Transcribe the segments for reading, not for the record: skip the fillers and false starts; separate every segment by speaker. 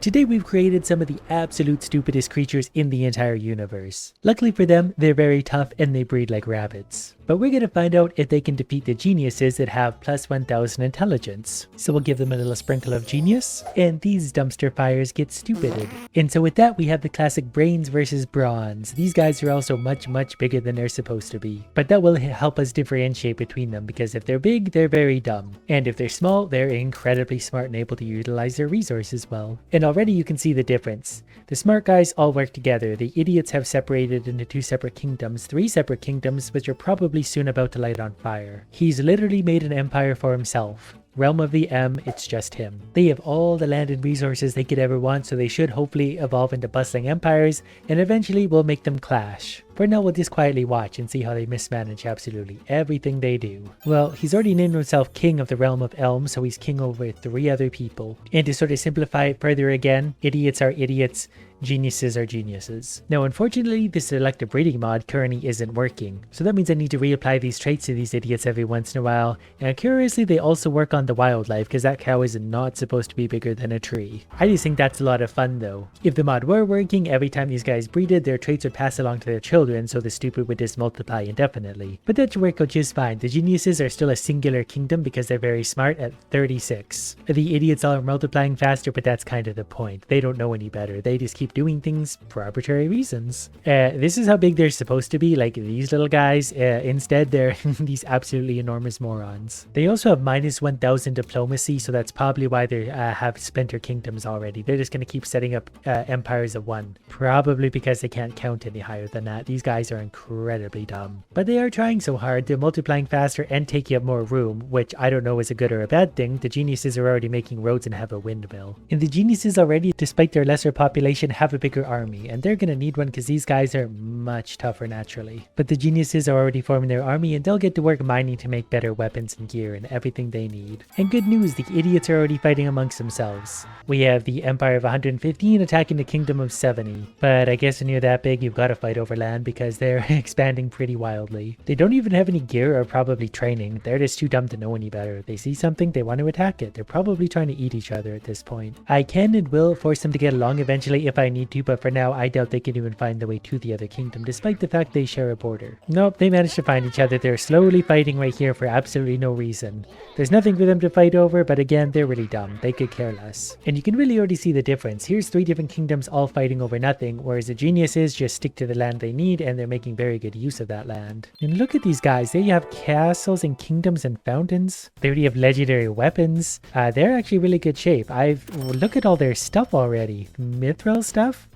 Speaker 1: Today we've created some of the absolute stupidest creatures in the entire universe. Luckily for them, they're very tough and they breed like rabbits. But we're going to find out if they can defeat the geniuses that have plus 1000 intelligence. So we'll give them a little sprinkle of genius, and these dumpster fires get stupided. And so with that we have the classic brains versus brawns. These guys are also much bigger than they're supposed to be. But that will help us differentiate between them, because if they're big, they're very dumb. And if they're small, they're incredibly smart and able to utilize their resources well. And already you can see the difference. The smart guys all work together. The idiots have separated into 2 separate kingdoms, 3 separate kingdoms, which are probably soon about to light on fire. He's literally made an empire for himself. Realm of the M, it's just him. They have all the land and resources they could ever want, so they should hopefully evolve into bustling empires, and eventually we'll make them clash. For now, we'll just quietly watch and see how they mismanage absolutely everything they do. Well, he's already named himself King of the Realm of Elm, so he's king over 3 other people. And to sort of simplify it further again, idiots are idiots, geniuses are geniuses. Now, unfortunately, the selective breeding mod currently isn't working, so that means I need to reapply these traits to these idiots every once in a while, and curiously they also work on the wildlife, because that cow is not supposed to be bigger than a tree. I just think that's a lot of fun though. If the mod were working, every time these guys breeded, their traits would pass along to their children, so the stupid would just multiply indefinitely. But that should work out just fine. The geniuses are still a singular kingdom because they're very smart at 36. The idiots are multiplying faster, but that's kind of the point. They don't know any better. They just keep doing things for arbitrary reasons. This is how big they're supposed to be, like these little guys. Instead, they're these absolutely enormous morons. They also have minus 1000 diplomacy, so that's probably why they have splinter kingdoms already. They're just going to keep setting up empires of 1. Probably because they can't count any higher than that. These guys are incredibly dumb. But they are trying so hard. They're multiplying faster and taking up more room, which I don't know is a good or a bad thing. The geniuses are already making roads and have a windmill. And the geniuses already, despite their lesser population, have a bigger army, and they're gonna need one because these guys are much tougher naturally. But the geniuses are already forming their army, and they'll get to work mining to make better weapons and gear and everything they need. And good news, the idiots are already fighting amongst themselves. We have the Empire of 115 attacking the Kingdom of 70. But I guess when you're that big, you've got to fight over land because they're expanding pretty wildly. They don't even have any gear or probably training. They're just too dumb to know any better. They see something, they want to attack it. They're probably trying to eat each other at this point. I can and will force them to get along eventually if I need to, but for now I doubt they can even find the way to the other kingdom, despite the fact they share a border. Nope, they managed to find each other. They're slowly fighting right here for absolutely no reason. There's nothing for them to fight over, but again, they're really dumb. They could care less. And you can really already see the difference. Here's 3 different kingdoms all fighting over nothing, whereas the geniuses just stick to the land they need, and they're making very good use of that land. And look at these guys. They have castles and kingdoms and fountains. They already have legendary weapons. They're actually really good shape. Look at all their stuff already. Mithril stuff?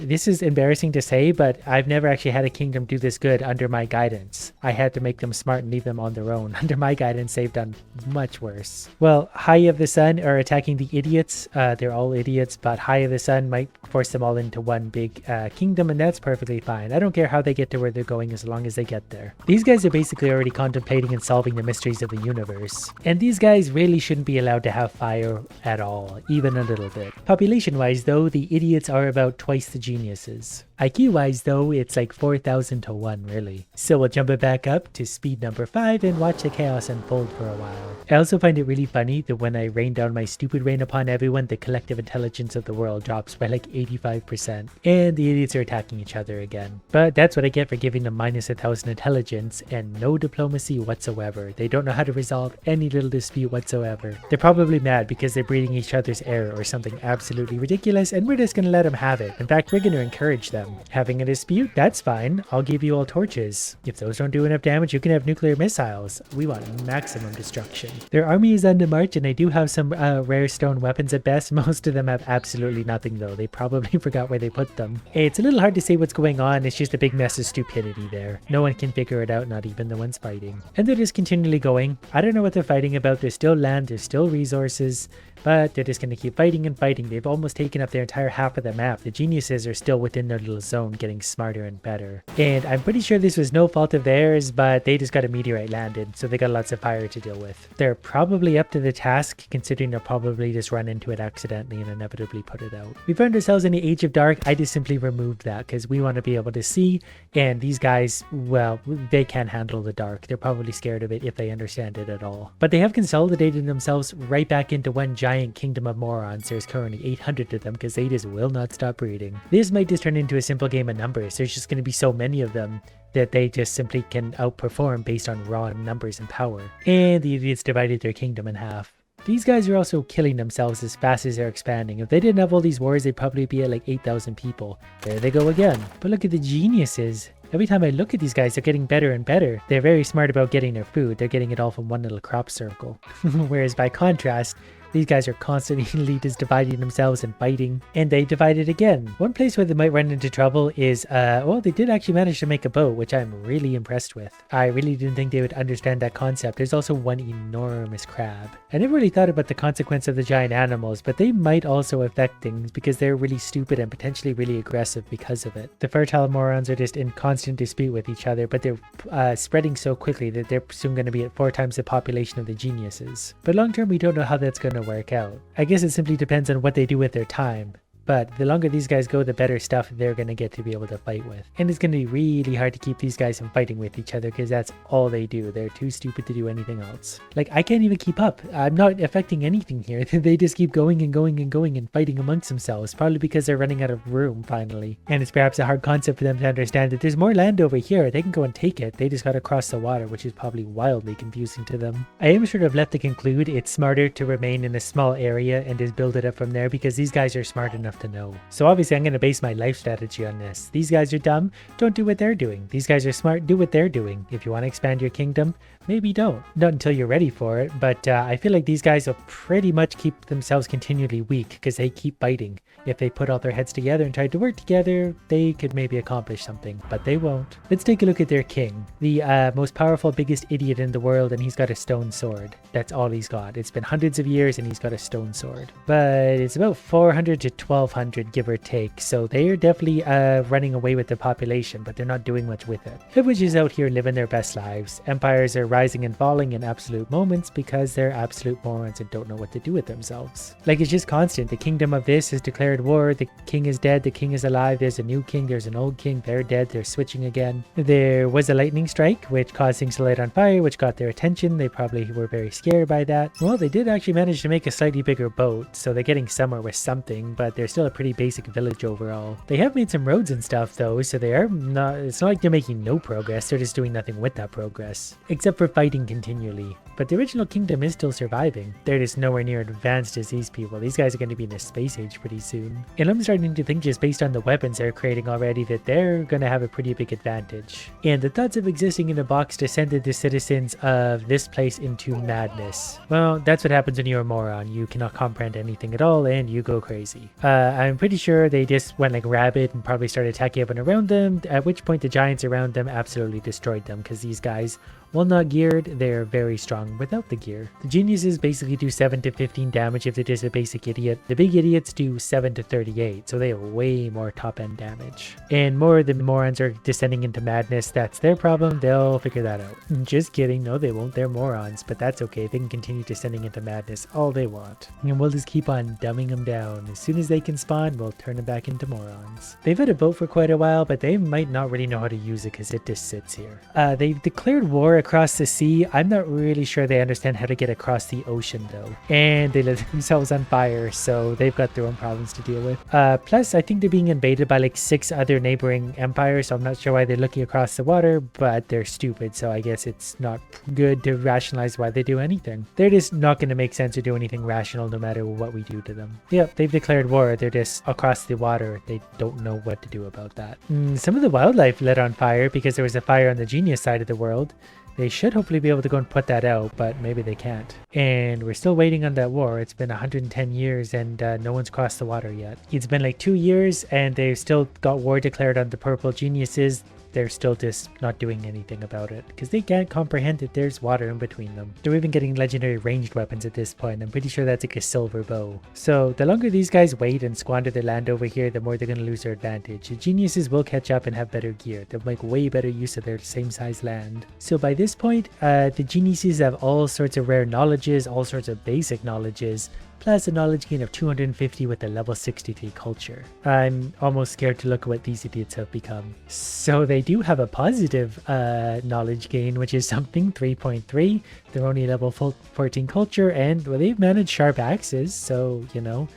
Speaker 1: This is embarrassing to say, but I've never actually had a kingdom do this good under my guidance. I had to make them smart and leave them on their own. Under my guidance, they've done much worse. Well, High of the Sun are attacking the idiots. They're all idiots, but High of the Sun might force them all into one big kingdom, and that's perfectly fine. I don't care how they get to where they're going as long as they get there. These guys are basically already contemplating and solving the mysteries of the universe. And these guys really shouldn't be allowed to have fire at all, even a little bit. Population-wise though, the idiots are about twice the geniuses. IQ-wise though, it's like 4,000 to 1 really. So we'll jump it back up to speed number 5 and watch the chaos unfold for a while. I also find it really funny that when I rain down my stupid rain upon everyone, the collective intelligence of the world drops by like 85%. And the idiots are attacking each other again. But that's what I get for giving them minus 1000 intelligence and no diplomacy whatsoever. They don't know how to resolve any little dispute whatsoever. They're probably mad because they're breeding each other's air or something absolutely ridiculous, and we're just gonna let them have it. In fact, we're gonna encourage them. Having a dispute? That's fine. I'll give you all torches. If those don't do enough damage, you can have nuclear missiles. We want maximum destruction. Their army is on the march, and I do have some rare stone weapons at best. Most of them have absolutely nothing though. They probably forgot where they put them. It's a little hard to say what's going on. It's just a big mess of stupidity there. No one can figure it out, not even the ones fighting. And they're just continually going. I don't know what they're fighting about. There's still land, there's still resources. But they're just going to keep fighting and fighting. They've almost taken up their entire half of the map. The geniuses are still within their little zone, getting smarter and better. And I'm pretty sure this was no fault of theirs, but they just got a meteorite landed, so they got lots of fire to deal with. They're probably up to the task, considering they'll probably just run into it accidentally and inevitably put it out. We found ourselves in the Age of Dark. I just simply removed that because we want to be able to see, and these guys, well, they can't handle the dark. They're probably scared of it if they understand it at all. But they have consolidated themselves right back into one giant giant kingdom of morons. There's currently 800 of them because they just will not stop breeding. This might just turn into a simple game of numbers. There's just going to be so many of them that they just simply can outperform based on raw numbers and power. And the idiots divided their kingdom in half. These guys are also killing themselves as fast as they're expanding. If they didn't have all these wars, they'd probably be at like 8,000 people. There they go again. But look at the geniuses. Every time I look at these guys, they're getting better and better. They're very smart about getting their food. They're getting it all from one little crop circle. Whereas by contrast, these guys are constantly just dividing themselves and fighting, and they divided again. One place where they might run into trouble is, well, they did actually manage to make a boat, which I'm really impressed with. I really didn't think they would understand that concept. There's also one enormous crab. I never really thought about the consequence of the giant animals, but they might also affect things because they're really stupid and potentially really aggressive because of it. The fertile morons are just in constant dispute with each other, but they're spreading so quickly that they're soon going to be at 4 times the population of the geniuses. But long term, we don't know how that's going to work out. I guess it simply depends on what they do with their time. But the longer these guys go, the better stuff they're going to get to be able to fight with. And it's going to be really hard to keep these guys from fighting with each other because that's all they do. They're too stupid to do anything else. Like, I can't even keep up. I'm not affecting anything here. They just keep going and going and going and fighting amongst themselves, probably because they're running out of room finally. And it's perhaps a hard concept for them to understand that there's more land over here. They can go and take it. They just got to cross the water, which is probably wildly confusing to them. I am sort of left to conclude it's smarter to remain in a small area and just build it up from there because these guys are smart enough to know. So obviously I'm going to base my life strategy on this. These guys are dumb, don't do what they're doing. These guys are smart, do what they're doing. If you want to expand your kingdom, maybe don't. Not until you're ready for it, but I feel like these guys will pretty much keep themselves continually weak because they keep fighting. If they put all their heads together and tried to work together, they could maybe accomplish something, but they won't. Let's take a look at their king. The most powerful, biggest idiot in the world, and he's got a stone sword. That's all he's got. It's been hundreds of years and he's got a stone sword. But it's about 400 to 1200, give or take, so they're definitely running away with the population, but they're not doing much with it. Everyone's just out here living their best lives. Empires are rising and falling in absolute moments because they're absolute morons and don't know what to do with themselves. Like, it's just constant. The kingdom of this has declared war, the king is dead, the king is alive, there's a new king, there's an old king, they're dead, they're switching again. There was a lightning strike, which caused things to light on fire, which got their attention. They probably were very scared by that. Well, they did actually manage to make a slightly bigger boat, so they're getting somewhere with something, but they're still a pretty basic village overall. They have made some roads and stuff though, so they are not, it's not like they're making no progress, they're just doing nothing with that progress, except for fighting continually. But the original kingdom is still surviving. They're just nowhere near advanced as these people. These guys are going to be in the space age pretty soon. And I'm starting to think, just based on the weapons they're creating already, that they're going to have a pretty big advantage. And the thoughts of existing in a box descended the citizens of this place into madness. Well, that's what happens when you're a moron. You cannot comprehend anything at all and you go crazy. I'm pretty sure they just went like rabid and probably started attacking everyone around them, at which point the giants around them absolutely destroyed them because these guys, while not geared, they're very strong without the gear. The geniuses basically do 7 to 15 damage if they're just a basic idiot. The big idiots do 7 to 38, so they have way more top-end damage. And more of the morons are descending into madness. That's their problem. They'll figure that out. Just kidding. No, they won't. They're morons, but that's okay. They can continue descending into madness all they want. And we'll just keep on dumbing them down. As soon as they can spawn, we'll turn them back into morons. They've had a boat for quite a while, but they might not really know how to use it because it just sits here. They've declared war across the sea. I'm not really sure they understand how to get across the ocean though. And they lit themselves on fire, so they've got their own problems to deal with. Plus, I think they're being invaded by like 6 other neighboring empires, so I'm not sure why they're looking across the water, but they're stupid, so I guess it's not good to rationalize why they do anything. They're just not going to make sense or do anything rational no matter what we do to them. Yep, they've declared war. They're just across the water. They don't know what to do about that. Some of the wildlife lit on fire because there was a fire on the genius side of the world. They should hopefully be able to go and put that out, but maybe they can't. And we're still waiting on that war. It's been 110 years and no one's crossed the water yet. It's been like 2 years and they've still got war declared on the purple geniuses. They're still just not doing anything about it because they can't comprehend that there's water in between them. They're even getting legendary ranged weapons at this point. I'm pretty sure that's like a silver bow. So the longer these guys wait and squander their land over here, the more they're going to lose their advantage. The geniuses will catch up and have better gear. They'll make way better use of their same size land. So by this point, the geniuses have all sorts of rare knowledges, all sorts of basic knowledges, plus a knowledge gain of 250 with a level 63 culture. I'm almost scared to look at what these idiots have become. So they do have a positive knowledge gain, which is something, 3.3. They're only level 14 culture, and well, they've managed sharp axes, so, you know,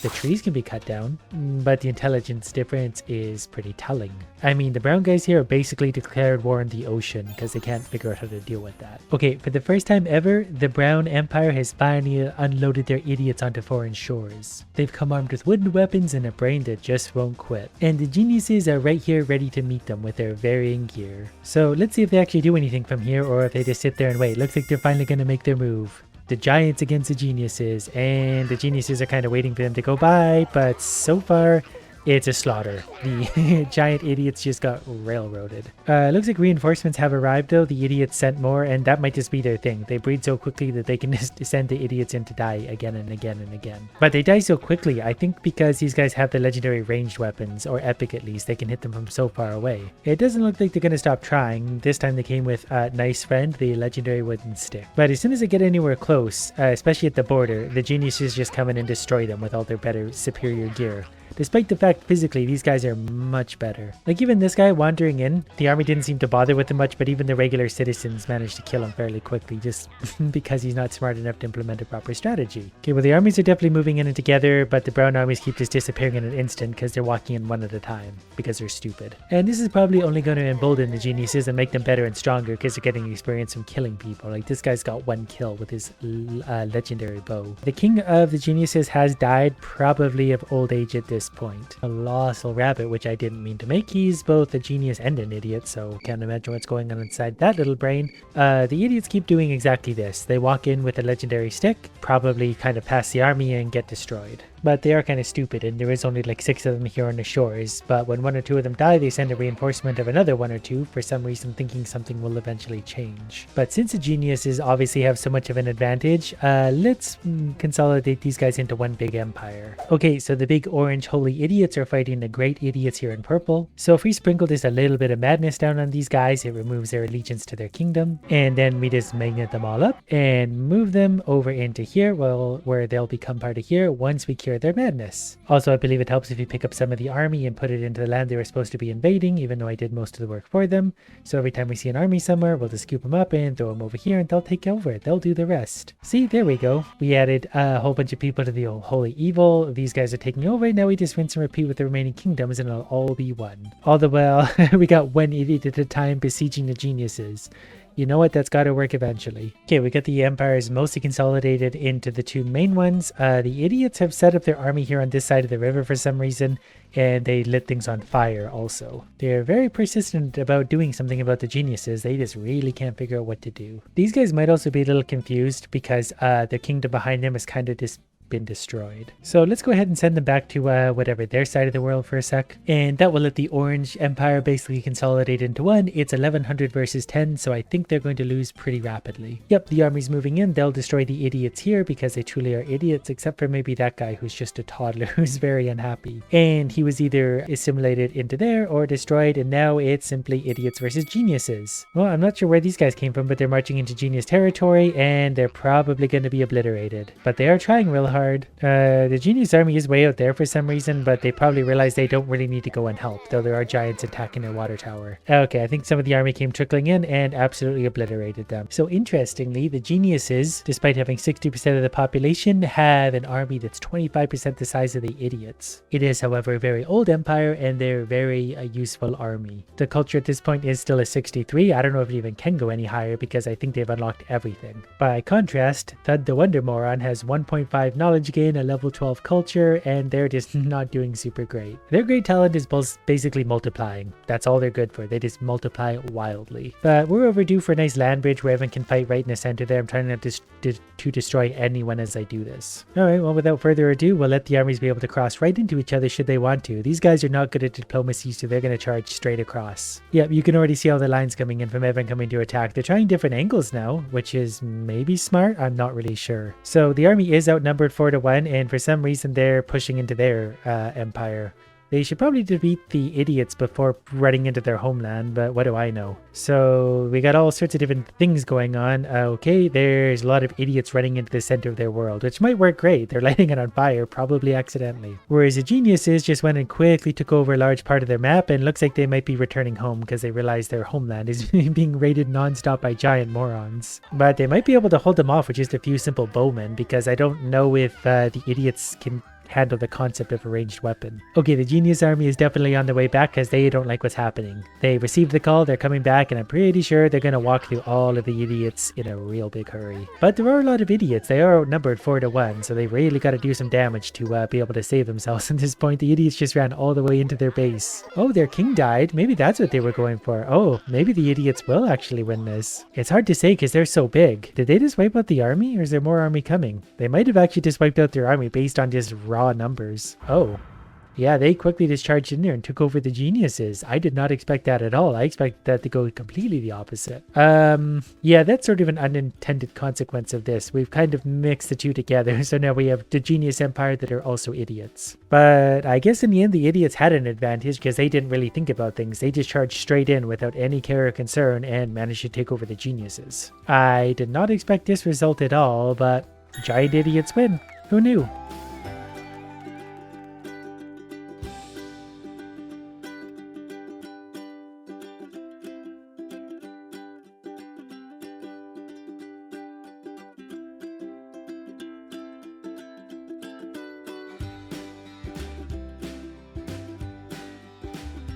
Speaker 1: the trees can be cut down, but the intelligence difference is pretty telling. I mean, the brown guys here have basically declared war on the ocean because they can't figure out how to deal with that. Okay, for the first time ever, the Brown Empire has finally unloaded their idiots onto foreign shores. They've come armed with wooden weapons and a brain that just won't quit. And the geniuses are right here ready to meet them with their varying gear. So let's see if they actually do anything from here or if they just sit there and wait. Looks like they're finally going to make their move. The giants against the geniuses, and the geniuses are kind of waiting for them to go by, but so far it's a slaughter. The giant idiots just got railroaded. Looks like reinforcements have arrived though. The idiots sent more, and that might just be their thing. They breed so quickly that they can just send the idiots in to die again and again and again. But they die so quickly, I think because these guys have the legendary ranged weapons, or epic at least. They can hit them from so far away. It doesn't look like they're going to stop trying. This time they came with Nice Friend, the legendary wooden stick. But as soon as they get anywhere close, especially at the border, the geniuses just come in and destroy them with all their better, superior gear. Despite the fact physically these guys are much better. Like even this guy wandering in, the army didn't seem to bother with him much, but even the regular citizens managed to kill him fairly quickly just because he's not smart enough to implement a proper strategy. Okay, well the armies are definitely moving in and together, but the brown armies keep just disappearing in an instant because they're walking in one at a time because they're stupid. And this is probably only going to embolden the geniuses and make them better and stronger because they're getting experience from killing people. Like this guy's got 1 kill with his legendary bow. The king of the geniuses has died, probably of old age at this point. A colossal rabbit, which I didn't mean to make. He's both a genius and an idiot, so can't imagine what's going on inside that little brain. The idiots keep doing exactly this. They walk in with a legendary stick, probably kind of pass the army and get destroyed. But they are kind of stupid, and there is only like 6 of them here on the shores. But when 1 or 2 of them die, they send a reinforcement of another 1 or 2, for some reason thinking something will eventually change. But since the geniuses obviously have so much of an advantage, let's consolidate these guys into one big empire. Okay, so the big orange holy idiots are fighting the great idiots here in purple. So if we sprinkle just a little bit of madness down on these guys, it removes their allegiance to their kingdom. And then we just magnet them all up and move them over into here, well, where they'll become part of here once we cure their madness. Also, I believe it helps if you pick up some of the army and put it into the land they were supposed to be invading, even though I did most of the work for them. So every time we see an army somewhere, we'll just scoop them up and throw them over here and they'll take over it. They'll do the rest. See, there we go. We added a whole bunch of people to the holy evil. These guys are taking over. Now we just rinse and repeat with the remaining kingdoms and it'll all be one. All the while, we got 1 idiot at a time besieging the geniuses. You know what? That's got to work eventually. Okay, we got the empires mostly consolidated into the 2 main ones. The idiots have set up their army here on this side of the river for some reason, and they lit things on fire also. They're very persistent about doing something about the geniuses. They just really can't figure out what to do. These guys might also be a little confused because the kingdom behind them is kind of just been destroyed. So let's go ahead and send them back to whatever their side of the world for a sec, and that will let the Orange Empire basically consolidate into one. It's 1100 versus 10, so I think they're going to lose pretty rapidly. Yep, the army's moving in. They'll destroy the idiots here because they truly are idiots, except for maybe that guy who's just a toddler who's very unhappy, and he was either assimilated into there or destroyed, and now it's simply idiots versus geniuses. Well, I'm not sure where these guys came from, but they're marching into genius territory and they're probably going to be obliterated, but they are trying real hard. The genius army is way out there for some reason, but they probably realize they don't really need to go and help, though there are giants attacking their water tower. Okay, I think some of the army came trickling in and absolutely obliterated them. So interestingly, the geniuses, despite having 60% of the population, have an army that's 25% the size of the idiots. It is, however, a very old empire and they're very useful army. The culture at this point is still a 63. I don't know if it even can go any higher because I think they've unlocked everything. By contrast, Thud the Wonder Moron has 1.5 knowledge gain, a level 12 culture, and they're just not doing super great. Their great talent is basically multiplying. That's all they're good for. They just multiply wildly. But we're overdue for a nice land bridge where everyone can fight right in the center there. I'm trying not to destroy anyone as I do this. Alright, well without further ado, we'll let the armies be able to cross right into each other should they want to. These guys are not good at diplomacy, so they're going to charge straight across. Yep, you can already see all the lines coming in from everyone coming to attack. They're trying different angles now, which is maybe smart. I'm not really sure. So the army is outnumbered 4-1, and for some reason they're pushing into their empire. They should probably defeat the idiots before running into their homeland, but what do I know? So we got all sorts of different things going on. Okay, there's a lot of idiots running into the center of their world, which might work great. They're lighting it on fire, probably accidentally. Whereas the geniuses just went and quickly took over a large part of their map, and looks like they might be returning home because they realize their homeland is being raided non-stop by giant morons. But they might be able to hold them off with just a few simple bowmen, because I don't know if the idiots can handle the concept of a ranged weapon. Okay, the genius army is definitely on their way back because they don't like what's happening. They received the call, they're coming back, and I'm pretty sure they're going to walk through all of the idiots in a real big hurry. But there are a lot of idiots. They are outnumbered 4-1, so they really got to do some damage to be able to save themselves. At this point, the idiots just ran all the way into their base. Oh, their king died. Maybe that's what they were going for. Oh, maybe the idiots will actually win this. It's hard to say because they're so big. Did they just wipe out the army, or is there more army coming? They might have actually just wiped out their army based on just raw numbers. Oh. Yeah, they quickly discharged in there and took over the geniuses. I did not expect that at all. I expected that to go completely the opposite. Yeah, that's sort of an unintended consequence of this. We've kind of mixed the two together, so now we have the genius empire that are also idiots. But I guess in the end, the idiots had an advantage because they didn't really think about things. They just charged straight in without any care or concern and managed to take over the geniuses. I did not expect this result at all, but giant idiots win. Who knew?